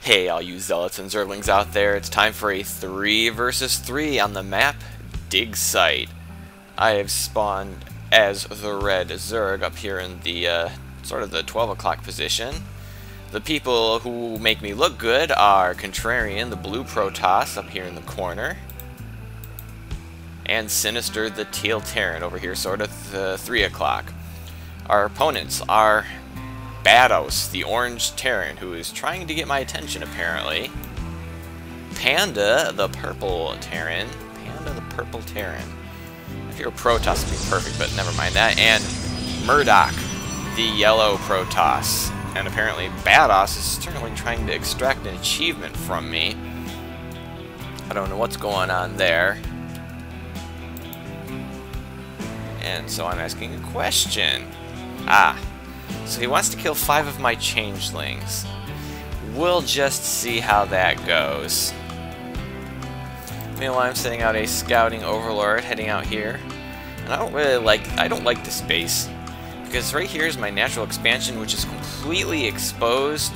Hey, all you zealots and zerglings out there, it's time for a 3 versus 3 on the map Dig Site. I have spawned as the red zerg up here in the sort of the 12 o'clock position. The people who make me look good are Contrarian, the blue Protoss, up here in the corner, and Sinister, the teal Terran, over here sort of the 3 o'clock. Our opponents are Bados, the orange Terran, who is trying to get my attention apparently. Panda, the purple Terran. Panda, the purple Terran. If you're a Protoss, would be perfect, but never mind that. And Murdoch, the yellow Protoss. And apparently Bados is certainly trying to extract an achievement from me. I don't know what's going on there. And so I'm asking a question. So he wants to kill 5 of my changelings. We'll just see how that goes. Meanwhile, I'm sending out a scouting overlord heading out here. And I don't like this base. Because right here is my natural expansion, which is completely exposed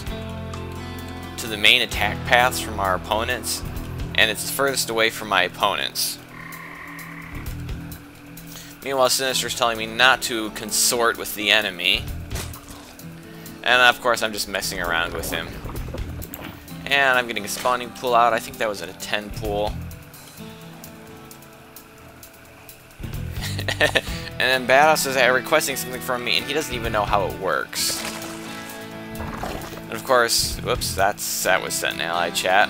to the main attack paths from our opponents. And it's furthest away from my opponents. Meanwhile, Sinister's telling me not to consort with the enemy. And of course, I'm just messing around with him. And I'm getting a spawning pool out. I think that was at a 10 pool. And then Bados is requesting something from me, and he doesn't even know how it works. And of course, whoops, that was sent in ally chat.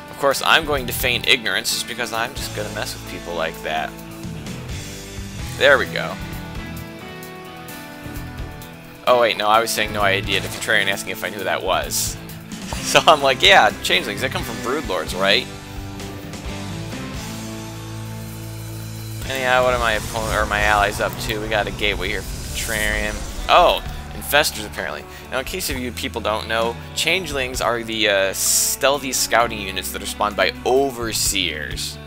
Of course, I'm going to feign ignorance just because I'm just going to mess with people like that. There we go. Oh wait, no, I was saying no idea to Contrarian, asking if I knew who that was. So I'm like, yeah, changelings, they come from broodlords, right? And yeah, what are my opponent or my allies up to? We got a gateway here from Contrarian. Oh, infestors apparently. Now, in case of you people don't know, changelings are the stealthy scouting units that are spawned by overseers.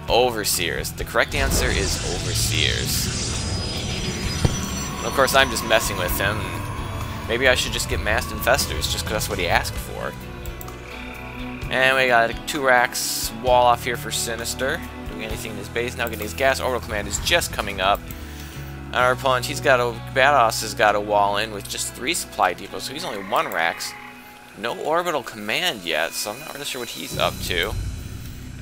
Overseers. The correct answer is overseers. And of course, I'm just messing with him. Maybe I should just get massed infestors, just because that's what he asked for. And we got a 2 racks wall off here for Sinister. Doing anything in his base. Now getting his gas orbital command is just coming up. And our opponent, Bados has got a wall in with just 3 supply depots, so he's only 1 racks. No orbital command yet, so I'm not really sure what he's up to.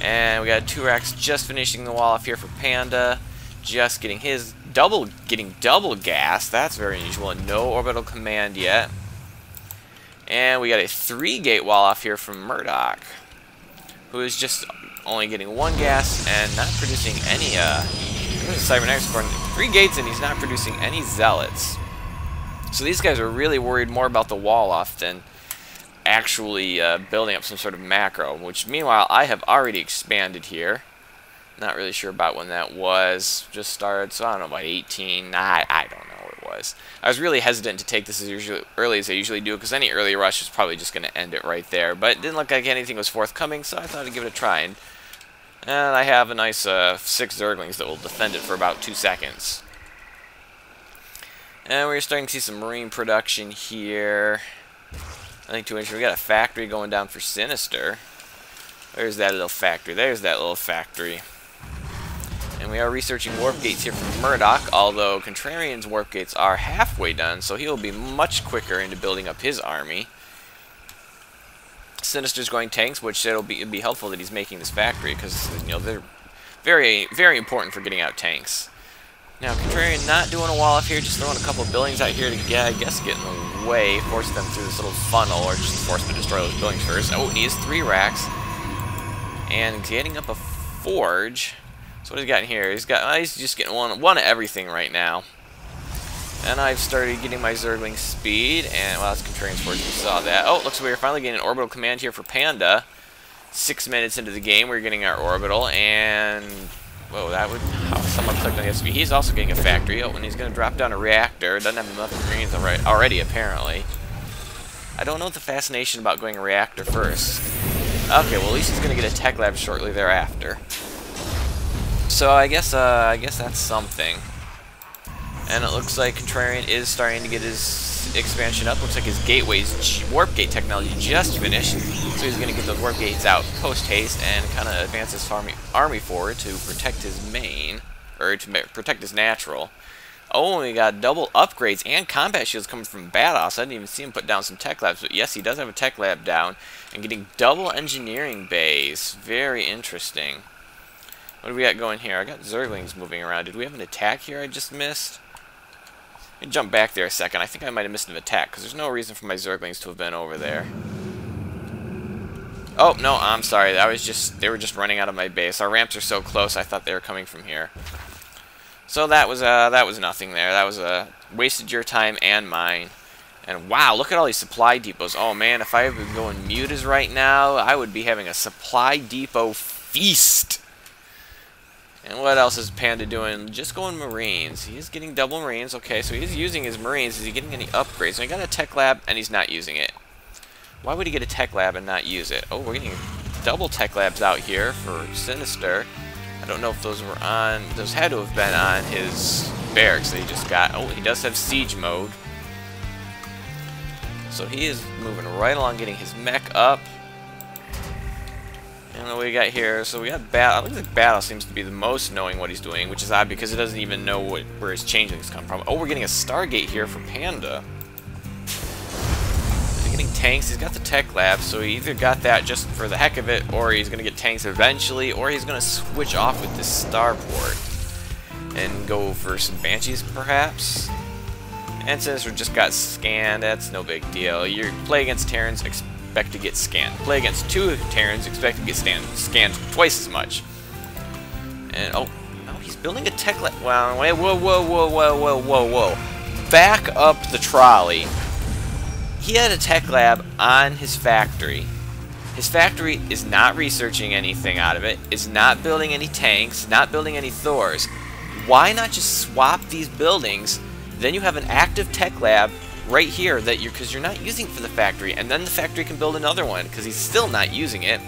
And we got 2 racks just finishing the wall off here for Panda. Just getting his double gas. That's very unusual. And no orbital command yet. And we got a 3-gate wall off here from Murdoch, who is just only getting 1 gas and not producing any cybernetics for 3 gates, and he's not producing any zealots. So these guys are really worried more about the wall off than actually building up some sort of macro, which meanwhile I have already expanded here. Not really sure about when that was. Just started, so I don't know, about 18. I don't know what it was. I was really hesitant to take this as early as I usually do, because any early rush is probably just going to end it right there. But it didn't look like anything was forthcoming, so I thought I'd give it a try. And I have a nice 6 zerglings that will defend it for about 2 seconds. And we're starting to see some marine production here. I think 2 inches. We got a factory going down for Sinister. There's that little factory. There's that little factory. And we are researching warp gates here from Murdoch, although Contrarian's warp gates are halfway done, so he'll be much quicker into building up his army. Sinister's going tanks, which it'll be helpful that he's making this factory, because they're very, very important for getting out tanks. Now, Contrarian not doing a wall off here, just throwing a couple of buildings out here to, I guess, get in the way, force them through this little funnel, or just force them to destroy those buildings first. Oh, he has 3 racks. And getting up a forge. So what he's got in here? He's just getting one of everything right now. And I've started getting my zergling speed, and well, that's Contrarian's forge. We saw that. Oh, looks like we're finally getting an orbital command here for Panda. 6 minutes into the game, we're getting our orbital, and whoa, that would someone clicked on the SB. He's also getting a factory. Oh, and he's going to drop down a reactor. Doesn't have enough greens already, apparently. I don't know the fascination about going a reactor first. Okay, well at least he's going to get a tech lab shortly thereafter. So I guess that's something. And it looks like Contrarian is starting to get his expansion up. Looks like his gateway's warp gate technology just finished, so he's going to get those warp gates out post-haste and kind of advance his army forward to protect his main, or to protect his natural. Oh, and we got double upgrades and combat shields coming from Badass. I didn't even see him put down some tech labs, but yes, he does have a tech lab down, and getting double engineering bays. Very interesting. What do we got going here? I got Zerglings moving around. Did we have an attack here I just missed? Let me jump back there a second. I think I might have missed an attack, because there's no reason for my Zerglings to have been over there. Oh, no, I'm sorry. They were just running out of my base. Our ramps are so close, I thought they were coming from here. So that was nothing there. That was wasted your time and mine. And wow, look at all these supply depots. Oh man, if I were going mutas right now, I would be having a supply depot feast. And what else is Panda doing? Just going Marines. He is getting double Marines. Okay, so he's using his Marines. Is he getting any upgrades? So he got a tech lab, and he's not using it. Why would he get a tech lab and not use it? Oh, we're getting double tech labs out here for Sinister. I don't know if those were on. Those had to have been on his barracks that he just got. Oh, he does have siege mode. So he is moving right along, getting his mech up. And what we got here, so we got Battle. It looks like Battle seems to be the most knowing what he's doing, which is odd because it doesn't even know where his changelings come from. Oh, we're getting a Stargate here for Panda. He's getting tanks. He's got the tech lab, so he either got that just for the heck of it, or he's going to get tanks eventually, or he's going to switch off with this starport and go for some Banshees, perhaps. And Sinister just got scanned. That's no big deal. You play against Terrans, expect to get scanned. Play against two Terrans, expect to get scanned twice as much. And oh, he's building a tech lab. Wow, wait, whoa. Back up the trolley. He had a tech lab on his factory. His factory is not researching anything out of it, is not building any tanks, not building any Thors. Why not just swap these buildings? Then you have an active tech lab right here that because you're not using for the factory, and then the factory can build another one because he's still not using it.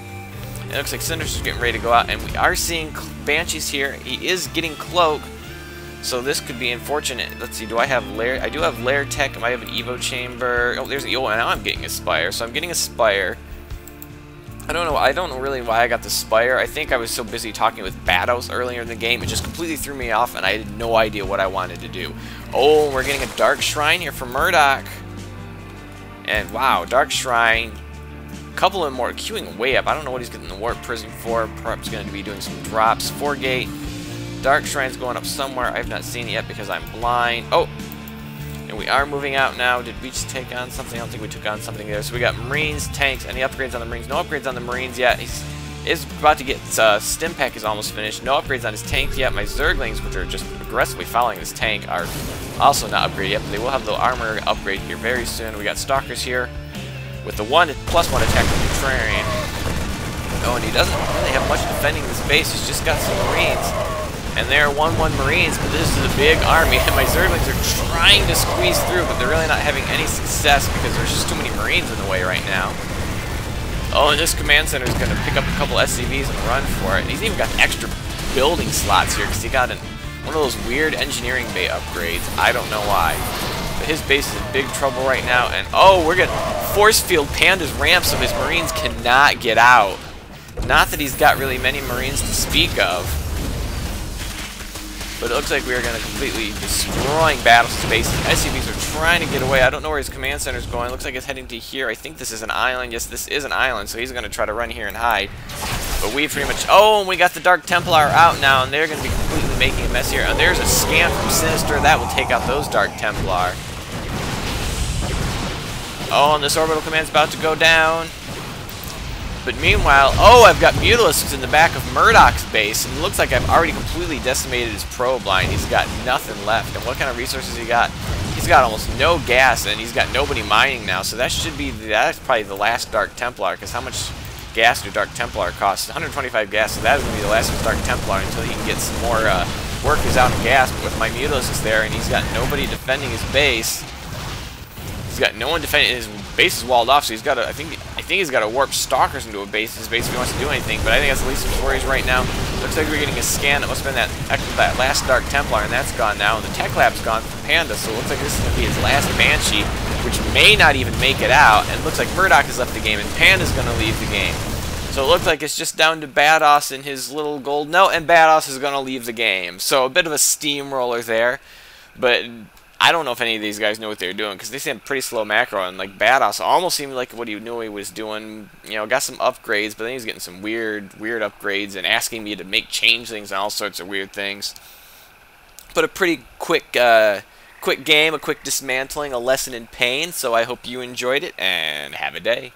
And it looks like Sinister's getting ready to go out, and we are seeing Banshees here. He is getting Cloak, so this could be unfortunate. Let's see, do I have Lair? I do have Lair Tech. I have an Evo Chamber. Oh, there's an Evo, and now I'm getting a Spire. So I'm getting a Spire. I don't know really why I got the Spire. I think I was so busy talking with Bados earlier in the game, it just completely threw me off, and I had no idea what I wanted to do. Oh, we're getting a Dark Shrine here from Murdoch. And wow, Dark Shrine. A couple of them more queuing way up. I don't know what he's getting the Warp Prison for. Perhaps going to be doing some drops. 4-gate. Dark Shrine's going up somewhere. I have not seen it yet because I'm blind. Oh! And we are moving out now. Did we just take on something? I don't think we took on something there. So we got Marines, tanks, any upgrades on the Marines? No upgrades on the Marines yet. Is about to get Stim Pack is almost finished. No upgrades on his tank yet. My Zerglings, which are just aggressively following this tank, are also not upgraded yet, but they will have the armor upgrade here very soon. We got Stalkers here with the +1 attack from Contrarian. Oh, and he doesn't really have much defending this base. He's just got some Marines. And they're 1-1 Marines, but this is a big army, and my Zerglings are trying to squeeze through, but they're really not having any success because there's just too many Marines in the way right now. Oh, and this command center is going to pick up a couple SCVs and run for it. And he's even got extra building slots here because he got one of those weird engineering bay upgrades. I don't know why. But his base is in big trouble right now, and oh, we're going to force field Panda's ramp so his Marines cannot get out. Not that he's got really many Marines to speak of. But it looks like we are going to completely destroying battle spaces. SCVs are trying to get away. I don't know where his command center is going. Looks like it's heading to here. I think this is an island. Yes, this is an island, so he's going to try to run here and hide. But we pretty much... Oh, and we got the Dark Templar out now, and they're going to be completely making a mess here. And there's a scan from Sinister. That will take out those Dark Templar. Oh, and this orbital command's about to go down. But meanwhile, oh, I've got Mutalisks in the back of Murdoch's base, and it looks like I've already completely decimated his probe line. He's got nothing left. And what kind of resources he got? He's got almost no gas, and he's got nobody mining now. So that's probably the last Dark Templar, because how much gas do Dark Templar cost? 125 gas, so that is going to be the last of Dark Templar until he can get some more workers out of gas. But with my Mutalisks there, and he's got nobody defending his base. He's got no one defending his base is walled off, so he's got I think he's got to warp Stalkers into his base if he wants to do anything. But I think that's the least of his worries right now. Looks like we're getting a scan. It must have been that last Dark Templar, and that's gone now. And the Tech Lab's gone from Panda, so it looks like this is going to be his last Banshee. which may not even make it out. And it looks like Murdoch has left the game, and Panda's going to leave the game. So it looks like it's just down to Badass and his little gold note, and Badass is going to leave the game. So a bit of a steamroller there, but I don't know if any of these guys know what they're doing, because they seem pretty slow macro, and like Badass almost seemed like what he knew he was doing. You know, got some upgrades, but then he's getting some weird upgrades and asking me to make changelings and all sorts of weird things. But a pretty quick game, a quick dismantling, a lesson in pain. So I hope you enjoyed it, and have a day.